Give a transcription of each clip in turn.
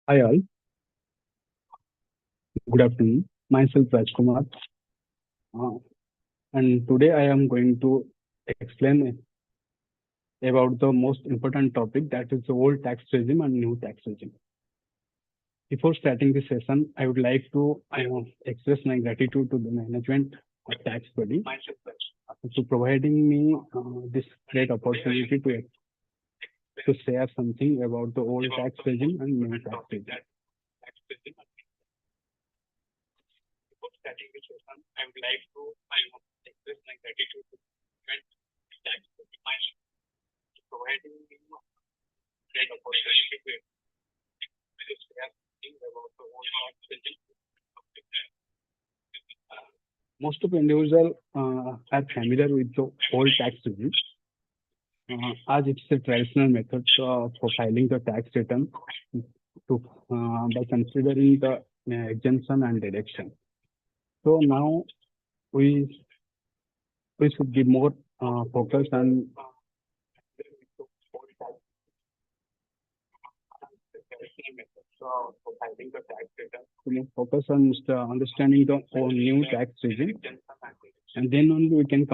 Hi all, good afternoon. Myself Rajkumar, uh, and today I am going to explain about the most important topic, that is the old tax regime and new tax regime. Before starting this session, I would like to express my gratitude to the management of tax body to providing me this great opportunity to share something about the old tax regime and new tax regime. Before starting this session, I would like to express my gratitude to tax body to providing me great opportunity to share something about the old tax regime. Most of individuals are familiar with the old tax regime, as it's a traditional method for filing the tax return by considering the exemption and deduction. So now we we should give more focus on focus on understanding the new tax regime, and then only we can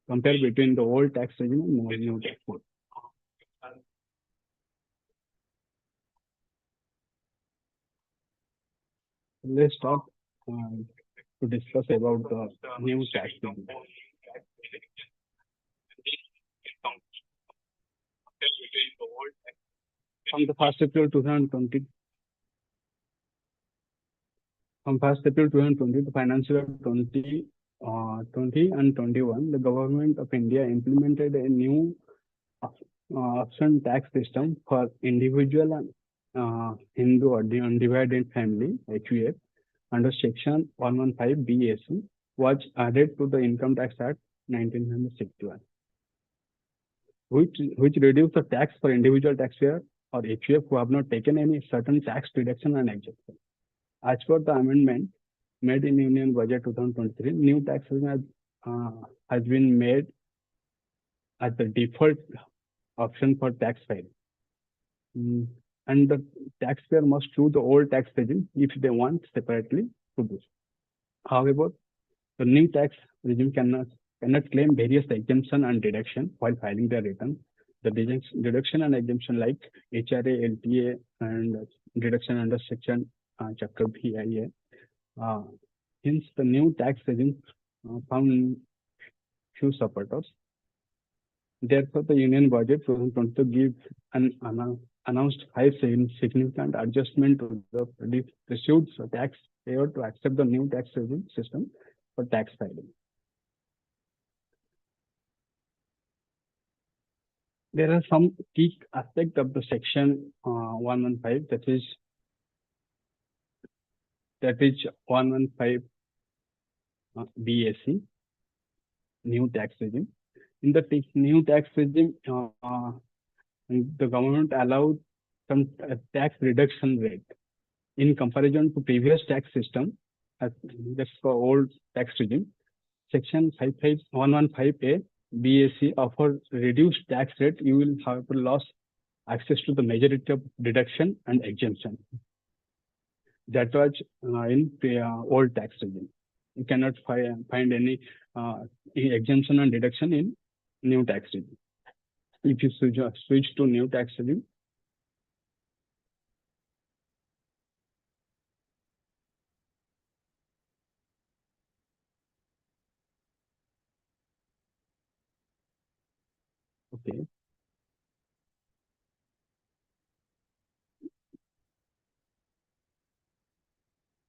compare between the old tax regime and new tax regime. Let's start to discuss about the new tax regime. From the 1st April 2020, the financial year 2020 and 21, the government of India implemented a new option tax system for individual and Hindu or the undivided family (HUF) under Section 115 BAC was added to the Income Tax Act 1961, which reduced the tax for individual taxpayer or HUF who have not taken any certain tax deduction and exemption. As per the amendment made in Union Budget 2023, new tax regime has been made as the default option for tax filing. And the taxpayer must choose the old tax regime if they want separately to do so. However, the new tax regime cannot claim various exemption and deduction while filing their return. The deduction and exemption like HRA, LTA, and deduction under Section Chapter BIA. Hence, the new tax regime found few supporters. Therefore, the Union Budget 2022 gives an announced 5 significant adjustment to the received taxpayer to accept the new tax regime system for tax filing. There are some key aspects of the Section 115, that is 115 BAC, new tax regime. In the new tax regime, the government allowed some tax reduction rate in comparison to previous tax system. That's the old tax regime. Section 115A BAC offers reduced tax rate. You will have lost access to the majority of deduction and exemption. That was in the old tax regime. You cannot find any exemption and deduction in new tax regime. If you switch to new tax regime, okay.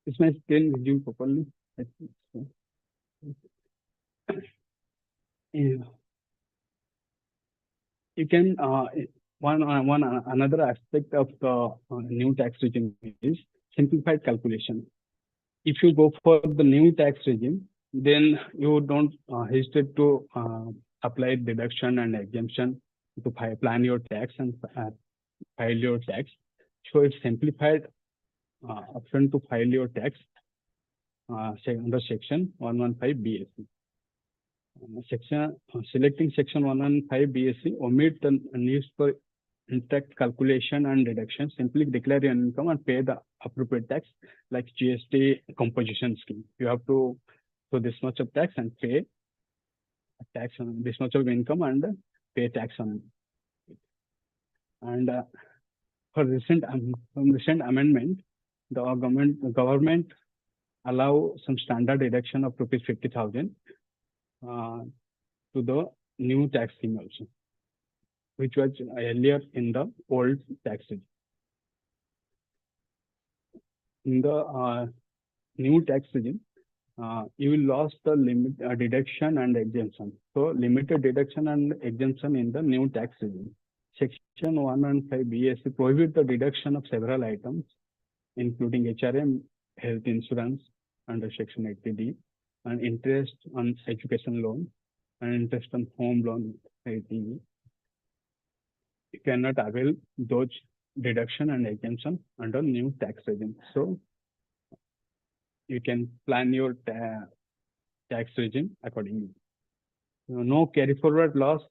Is my screen visible properly? I think so. Yeah. You can another aspect of the new tax regime is simplified calculation. If you go for the new tax regime, then you don't hesitate to apply deduction and exemption to plan your tax and file your tax. So it's simplified option to file your tax under Section 115 BAC. Selecting Section 115 BAC omit the tax calculation and deduction. Simply declare your income and pay the appropriate tax, like GST composition scheme. You have to so this much of tax and pay tax on this much of income and pay tax on it. And from recent amendment, the government allow some standard deduction of rupees 50,000 to the new tax scheme also, which was earlier in the old tax regime. In the new tax regime, you will lose the limit deduction and exemption. So limited deduction and exemption in the new tax regime. Section 115 BSC prohibit the deduction of several items, including HRM, health insurance under Section 80D, and interest on education loan and interest on home loan 80E. You cannot avail those deduction and exemption under new tax regime. So you can plan your tax regime accordingly. No carry forward loss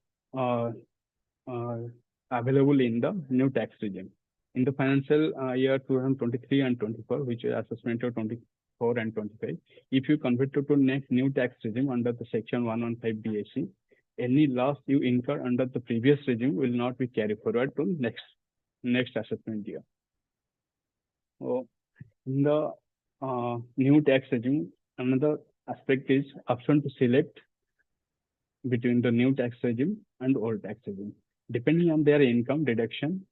available in the new tax regime. In the financial year 2023 and 24, which is assessment of 24 and 25, if you convert to next new tax regime under the Section 115 BSC, any loss you incur under the previous regime will not be carried forward to next assessment year. So in the new tax regime, another aspect is option to select between the new tax regime and old tax regime. Depending on their income deduction,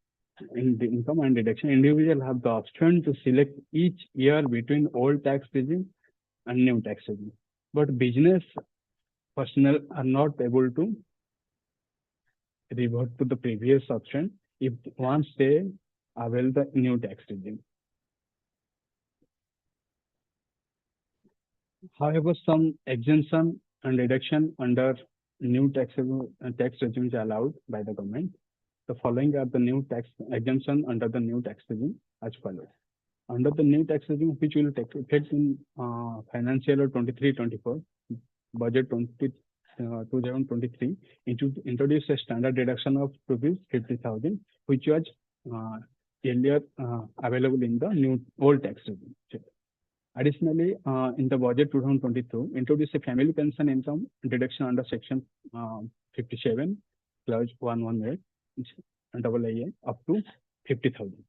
individual have the option to select each year between old tax regime and new tax regime. But business personnel are not able to revert to the previous option if once they avail the new tax regime. However, some exemption and deduction under new tax regimes are allowed by the government. The following are the new tax exemption under the new tax regime as follows. Under the new tax regime, which will take effect in financial year 23-24, budget 2023, introduce a standard deduction of rupees 50,000, which was earlier available in the old tax regime. Additionally, in the budget 2022, introduced a family pension income deduction under Section 57, clause 118, AA, up to 15,000.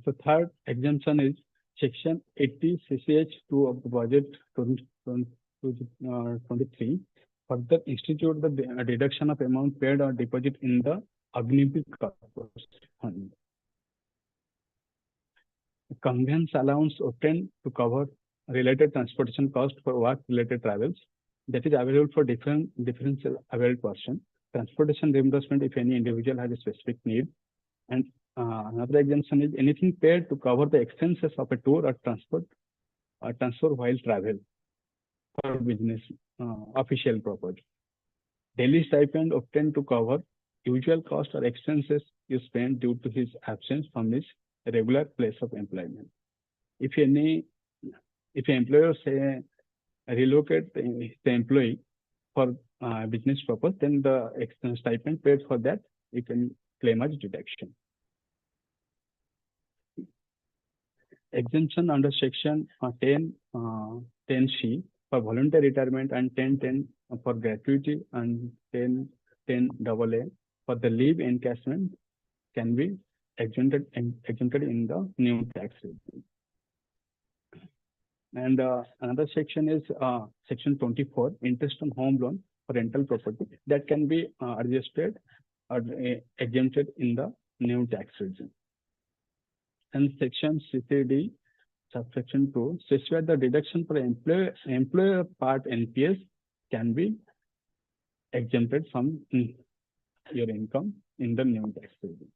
The third exemption is Section 80 CCH2 of the budget 2023. Further institute the deduction of amount paid or deposit in the Agnipit Corpus Fund. Conveyance allowance obtained to cover related transportation cost for work-related travels that is available for differential availed person. Transportation reimbursement if any individual has a specific need. And another exemption is anything paid to cover the expenses of a tour or transfer while travel for business official purpose. Daily stipend obtained to cover usual cost or expenses you spend due to his absence from his regular place of employment. If an employer say relocate the employee for business purpose, then the expense stipend paid for that you can claim as deduction. Exemption under Section 10C for voluntary retirement and 1010 for gratuity and 1010 AA for the leave encashment can be exempted in the new tax regime. And another section is Section 24, interest on home loan for rental property that can be adjusted or exempted in the new tax regime. And Section 60D, subsection 2, says where the deduction for employer part NPS can be exempted from your income in the new tax regime.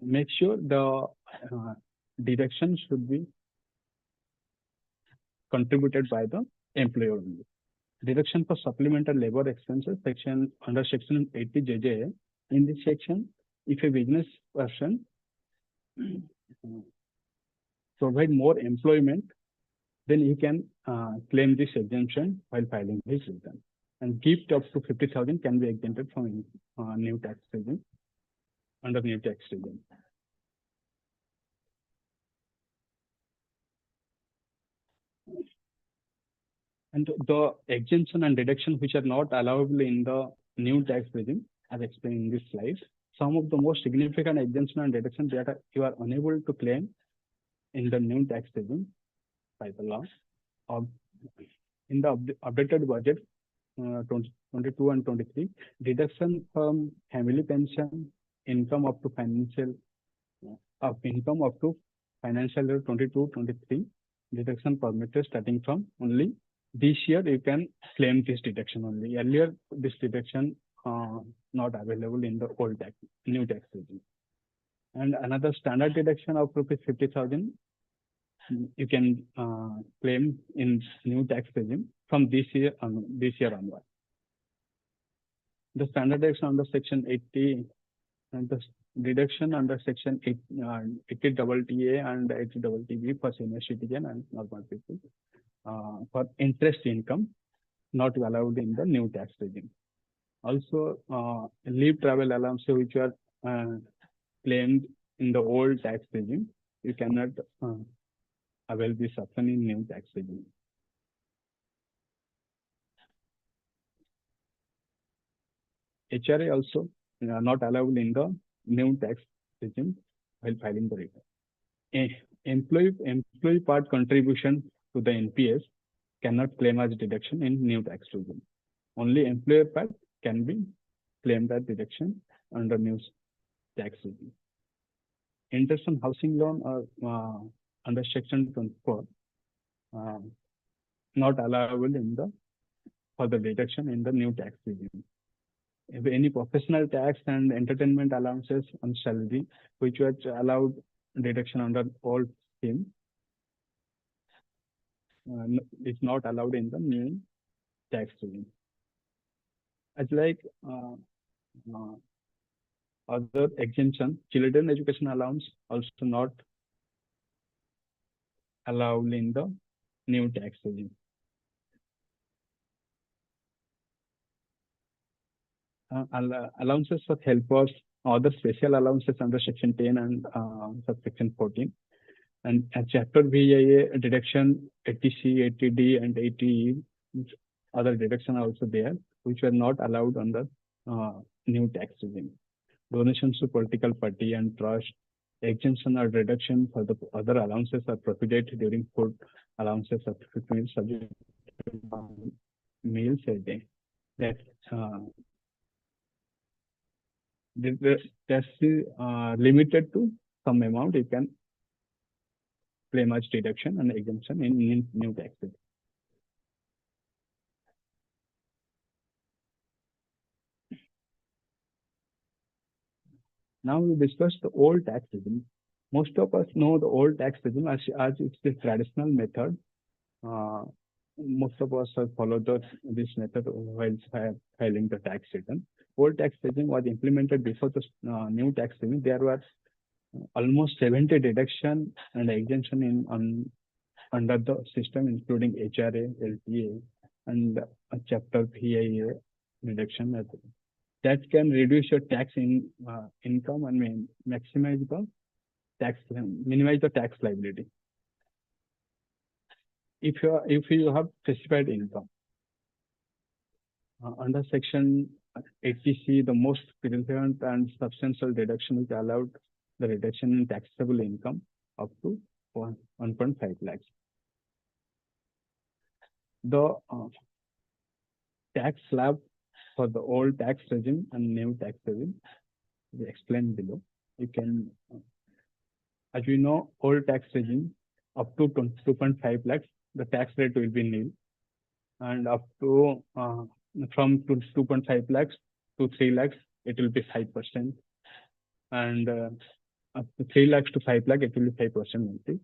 Make sure the deduction should be contributed by the employer only. Deduction for supplemental labor expenses under Section 80 JJA. In this section, if a business person provide more employment, then he can claim this exemption while filing his return. and gift up to 50,000 can be exempted from new tax regime under new tax regime. And the exemption and deduction which are not allowable in the new tax regime, as explained in this slide, some of the most significant exemption and deduction that you are unable to claim in the new tax regime by the law. In the updated budget 2022 and 23, deduction from family pension, income up to financial year 22-23, deduction permitted starting from only this year. You can claim this deduction only. Earlier, this deduction not available in the new tax regime. And another standard deduction of rupees 50,000 you can claim in new tax regime from this year onward. The standard deduction under Section 80 and the deduction under Section 80TTA and 80TB for senior citizen and normal people for interest income not allowed in the new tax regime. Also, leave travel allowance which are claimed in the old tax regime, you cannot avail this option in new tax regime. HRA also not allowed in the new tax regime while filing the return. Employee part contribution to the NPS cannot claim as deduction in new tax regime. Only employer part can be claimed as deduction under new tax regime. Interest on housing loan or under Section 24 not allowable in the for the deduction in the new tax regime. If any professional tax and entertainment allowances on salary which were allowed deduction under old scheme is not allowed in the new tax regime. As like other exemption, children education allowance also not allowed in the new tax regime. Allowances for helpers, other special allowances under Section 10 and subsection 14. And chapter VIA deduction 80C, 80D, and 80E, other deduction are also there, which were not allowed under new tax regime. Donations to political party and trust, exemption or reduction for the other allowances are prohibited during food allowances of 50 meals subject to meals a day. That's limited to some amount you can claim as deduction and exemption in new taxes. Now we discuss the old tax regime. Most of us know the old tax regime as it's the traditional method. Most of us have followed this method while filing the tax return. Old tax regime was implemented before the new tax regime. There were almost 70 deduction and exemption under the system, including HRA, LTA, and a chapter VIA reduction that can reduce your tax income and minimize the tax liability. If you have specified income under Section 80C, the most relevant and substantial deduction is allowed the reduction in taxable income up to 1.5 lakhs. The tax slab for the old tax regime and new tax regime is explained below. You can, as we know, old tax regime up to 2.5 lakhs, the tax rate will be nil, and up to from 2.5 lakhs to 3 lakhs, it will be 5%, and up to 3 lakhs to 5 lakhs, it will be 5% only.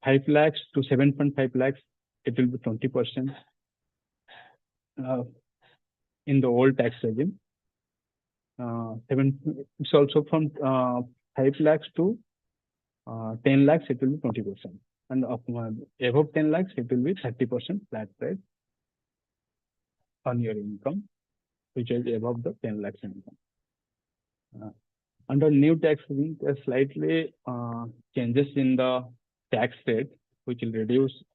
5 lakhs to 7.5 lakhs, it will be 20% in the old tax regime. It's also from 5 lakhs to 10 lakhs, it will be 20%. And above 10 lakhs, it will be 30% flat rate. on your income, which is above the 10 lakhs income. Under new tax regime, there are slightly changes in the tax rate, which will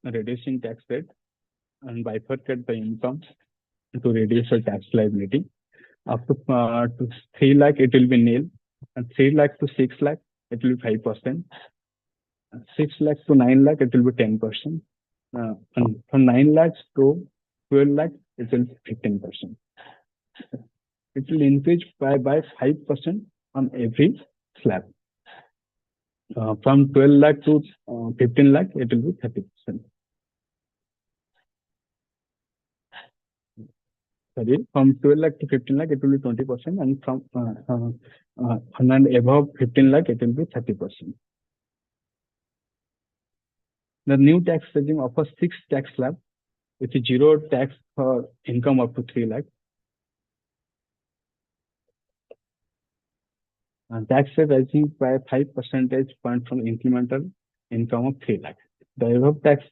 reducing tax rate and bifurcate the income to reduce the tax liability. Up to 3 lakh, it will be nil, and 3 lakh to 6 lakh, it will be 5%. 6 lakh to 9 lakh, it will be 10%. And from 9 lakhs to 12 lakh, it will be 15%. It will increase by 5% on every slab. From 12 lakh to 15 lakh, it will be 30%. Sorry, from 12 lakh to 15 lakh, it will be 20%, and from and above 15 lakh, it will be 30%. The new tax regime offers 6 tax slabs with zero tax for income up to 3 lakh. And tax rate rising by 5 percentage point from incremental income of 3 lakh. The above tax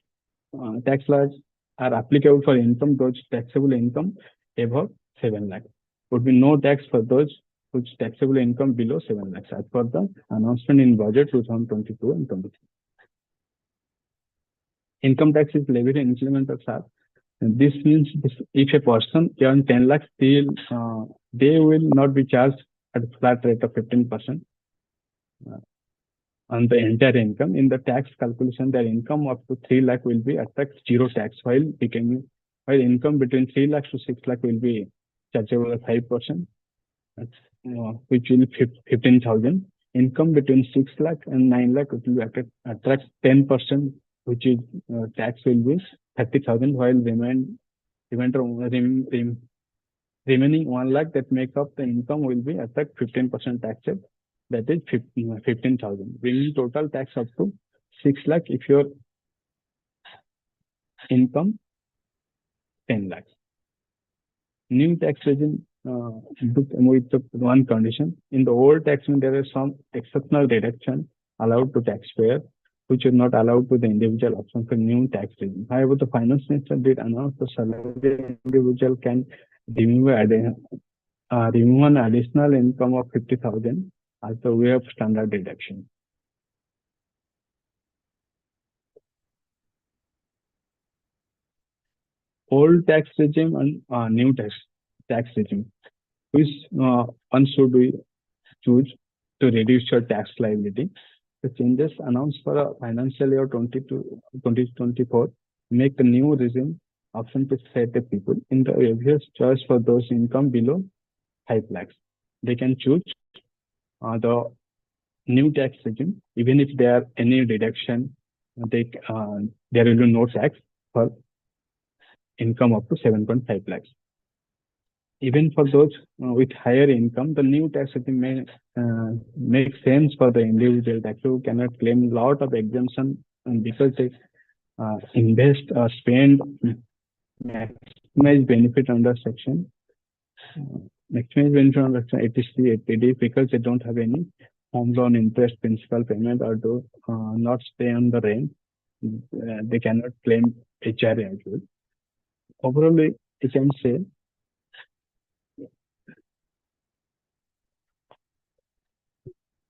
laws are applicable for income those taxable income above 7 lakh. Would be no tax for those whose taxable income below 7 lakhs as per the announcement in budget 2022 and 23. Income tax is levied in incremental slab. And this means if a person earns 10 lakhs, they will not be charged at a flat rate of 15% on the entire income. In the tax calculation, their income up to 3 lakh will be attract zero tax, while income between 3 lakhs to 6 lakh will be chargeable at 5%, which will be 15,000. Income between 6 lakh and 9 lakh, it will attract 10%, which is tax will be 30,000, while remaining 1 lakh that make up the income will be attract 15% tax rate, that is 15,000, bringing total tax up to 6 lakh if your income 10 lakhs. New tax regime with the one condition. In the old tax regime, there is some exceptional deduction allowed to taxpayer, which is not allowed to the individual option for new tax regime. However, the finance minister did announce the salary individual can remove an additional income of 50,000 as the way of standard deduction. Old tax regime and new tax regime. Which one should we choose to reduce your tax liability? The changes announced for financial year 2024 make the new regime option to set the people in the obvious choice for those income below 5 lakhs. They can choose the new tax regime, even if there are any deduction, there will be no tax for income up to 7.5 lakhs. Even for those with higher income, the new tax regime may make sense for the individual tax who cannot claim a lot of exemption because they invest or spend maximize benefit under section 83, 80D because they don't have any home loan interest, principal payment, or do not stay on the rent. They cannot claim HRA as well. Overall, you can say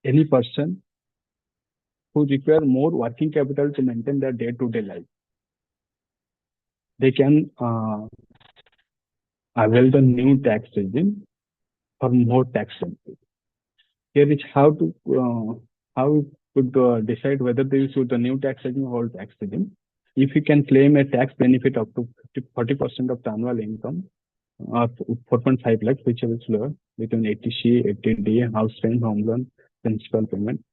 any person who require more working capital to maintain their day-to-day life, they can avail the new tax regime for more tax benefit. Here is how we could decide whether they use the new tax regime or old tax regime. If you can claim a tax benefit up to 40% of the annual income, or 4.5 lakhs, whichever is lower, between 80C, 80D, house rent, home loan, principal payment,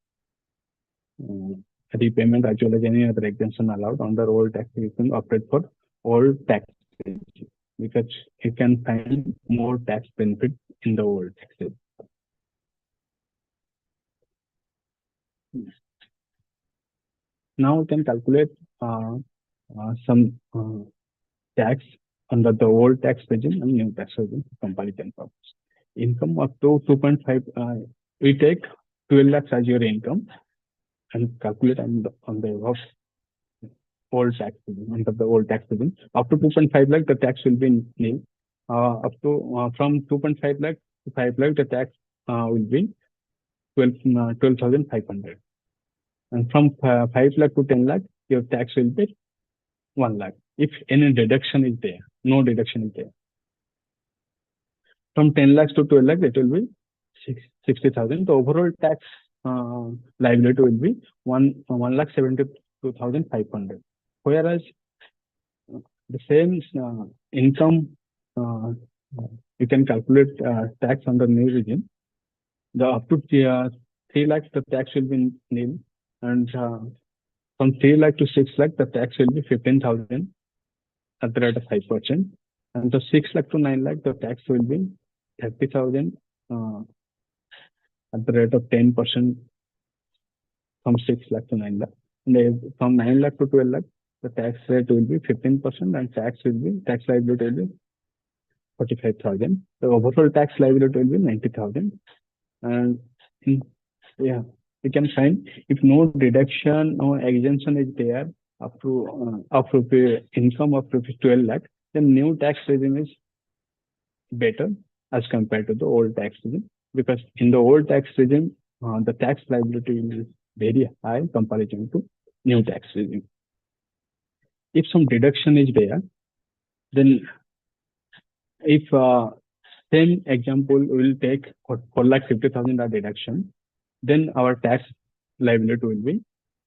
repayment, as well as any other exemption allowed under old tax, you can operate for old tax regime because you can find more tax benefit in the old tax regime. Now we can calculate some tax under the old tax regime and new tax regime comparison purpose. Income up to 2.5, we take 12 lakhs as your income and calculate on the old tax regime, under the old tax regime. Up to 2.5 lakh, the tax will be nil. up to from 2.5 lakh to 5 lakh, the tax will be 12,500. And from 5 lakh to 10 lakh, your tax will be 1 lakh. If any deduction is there, no deduction is there. From 10 lakhs to 12 lakhs, it will be 60,000. The overall tax liability will be 1,72,500. Whereas the same income, you can calculate tax under new regime. The up to 3 lakhs, the tax will be nil, and from 3 lakh to 6 lakh, the tax will be 15,000 at the rate of 5%. And the 6 lakh to 9 lakh, the tax will be 30,000 at the rate of 10% from 6 lakh to 9 lakh. And from 9 lakh to 12 lakh, the tax rate will be 15% and tax liability will be 45,000. The overall tax liability will be 90,000. And yeah, you can find if no deduction, no exemption is there up to income of rupees 12 lakh, then new tax regime is better as compared to the old tax regime, because in the old tax regime, the tax liability is very high comparison to new tax regime. If some deduction is there, then if same example will take 4,50,000 deduction, then our tax liability will be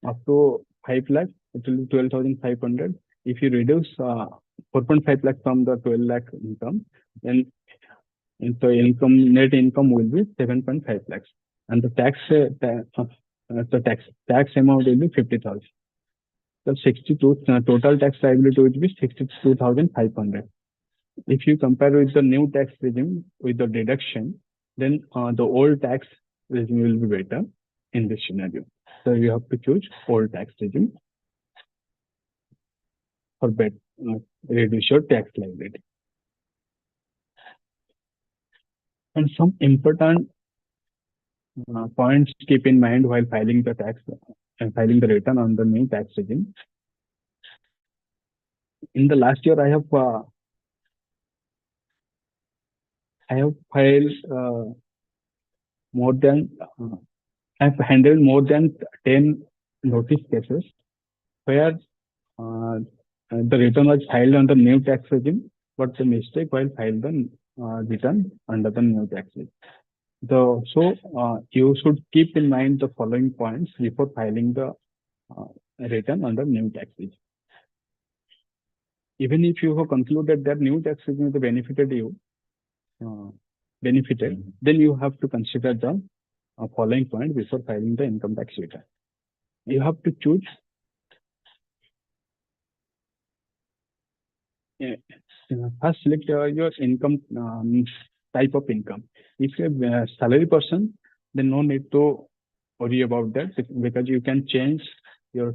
up to 5 lakh, it will be 12,500. If you reduce 4.5 lakh from the 12 lakh income, then net income will be 7.5 lakhs, and the tax amount will be 50,000. The 62 total tax liability will be 62,500. If you compare with the new tax regime with the deduction, then the old tax regime will be better in this scenario. So you have to choose old tax regime for reduce your tax liability. And some important points to keep in mind while filing the tax and filing the return on the new tax regime. In the last year, I have filed I've handled more than 10 notice cases where the return was filed under new tax regime, but the mistake while filed the return under the new tax regime. So you should keep in mind the following points before filing the return under new tax regime. Even if you have concluded that new tax regime benefited, then you have to consider the following point before filing the income tax return. You have to choose first select your income type of income. If you're a salary person, then no need to worry about that, because you can change your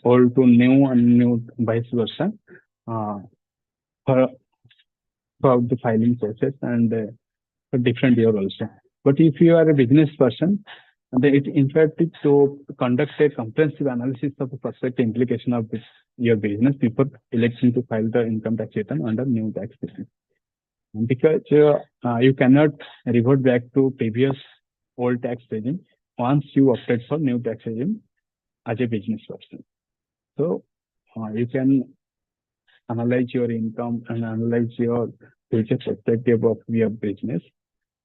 old to new and new vice versa throughout the filing process and for different year also. But if you are a business person, then it in fact is to conduct a comprehensive analysis of the prospective implication of your business before electing to file the income tax return under new tax regime. Because you cannot revert back to previous old tax regime once you opted for new tax regime as a business person. So you can analyze your income and analyze your future perspective of your business.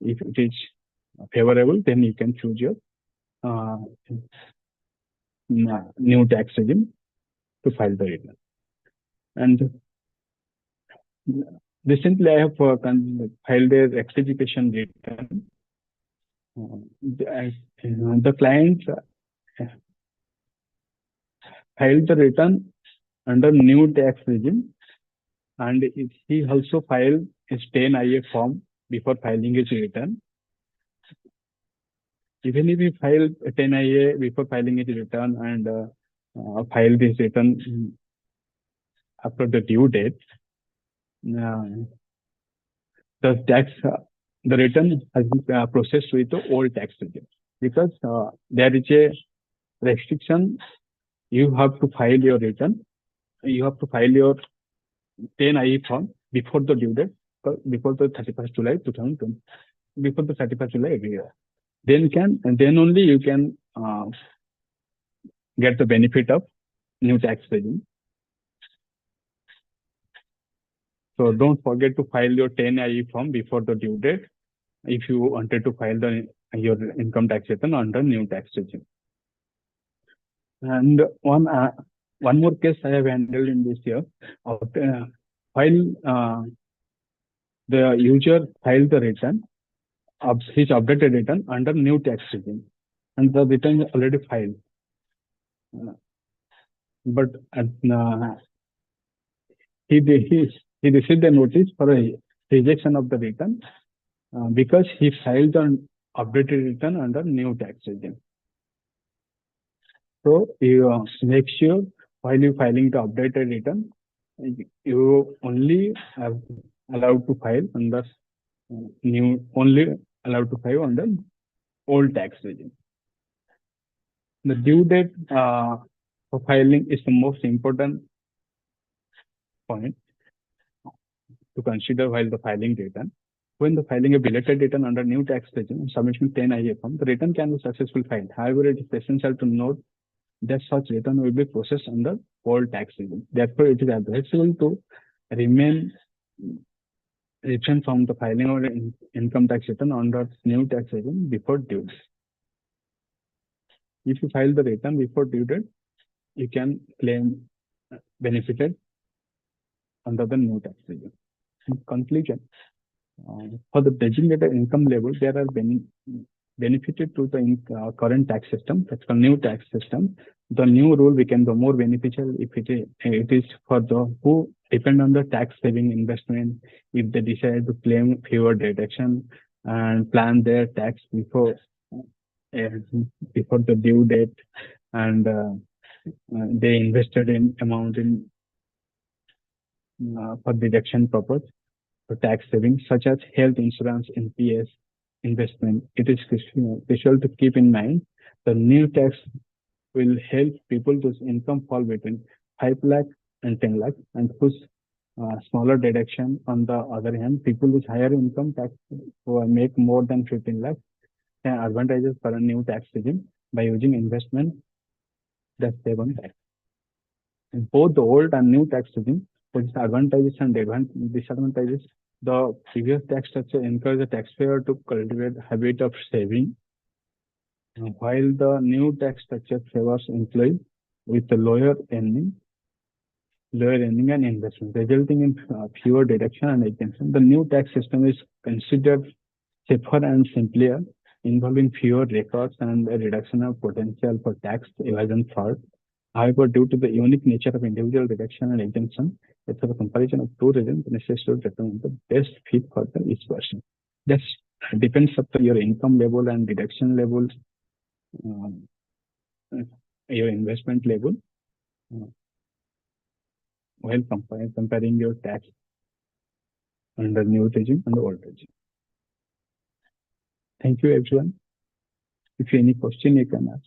If it is favorable, then you can choose your new tax regime to file the return. And recently, I have filed a rectification return. The client filed the return under new tax regime, and he also filed his 10IA form before filing his return. Even if he filed a 10IA before filing his return and filed his return after the due date, the return has been processed with the old tax regime, because there is a restriction. You have to file your return. You have to file your 10IA form before the due date, before the 31st July 2020, before the 31st July every year. Then only you can get the benefit of new tax regime. So don't forget to file your 10IE form before the due date if you wanted to file your income tax return under new tax regime. And one more case I have handled in this year. While the user filed the return, his updated return under new tax regime, and the return is already filed. But he received a notice for a rejection of the return because he filed an updated return under new tax regime. So you make sure while you filing the updated return, you only have allowed to file under old tax regime. The due date for filing is the most important point to consider while the filing return. When the filing a belated return under new tax regime, submission 10IE form, the return can be successfully filed. However, it is essential to note that such return will be processed under old tax regime. Therefore, it is advisable to refrain from the filing of income tax return under new tax regime before due date. If you file the return before due date, you can claim benefited under the new tax regime. In conclusion, for the designated income level, there are benefited to the current tax system, that's the new tax system. The new rule became the more beneficial if it is for the who depend on the tax saving investment, if they decide to claim fewer deduction and plan their tax before the due date, and they invested in amount in for deduction purpose for tax savings such as health insurance, NPS investment. It is crucial to keep in mind the new tax will help people whose income fall between 5 lakh and 10 lakh and whose smaller deduction. On the other hand, people with higher income tax who make more than 15 lakh can advantages for a new tax regime by using investment that save on tax. In both the old and new tax regime, with advantages and disadvantages, the previous tax structure encourages the taxpayer to cultivate a habit of saving, while the new tax structure favors employees with a lower earning and investment, resulting in fewer deduction and exemption. The new tax system is considered safer and simpler, involving fewer records and a reduction of potential for tax evasion fraud. However, due to the unique nature of individual deduction and exemption, it's a comparison of two regimes necessary to determine the best fit for each person. That depends upon your income level and deduction level, your investment level, while comparing your tax under new regime and the old regime. Thank you, everyone. If you have any question, you can ask.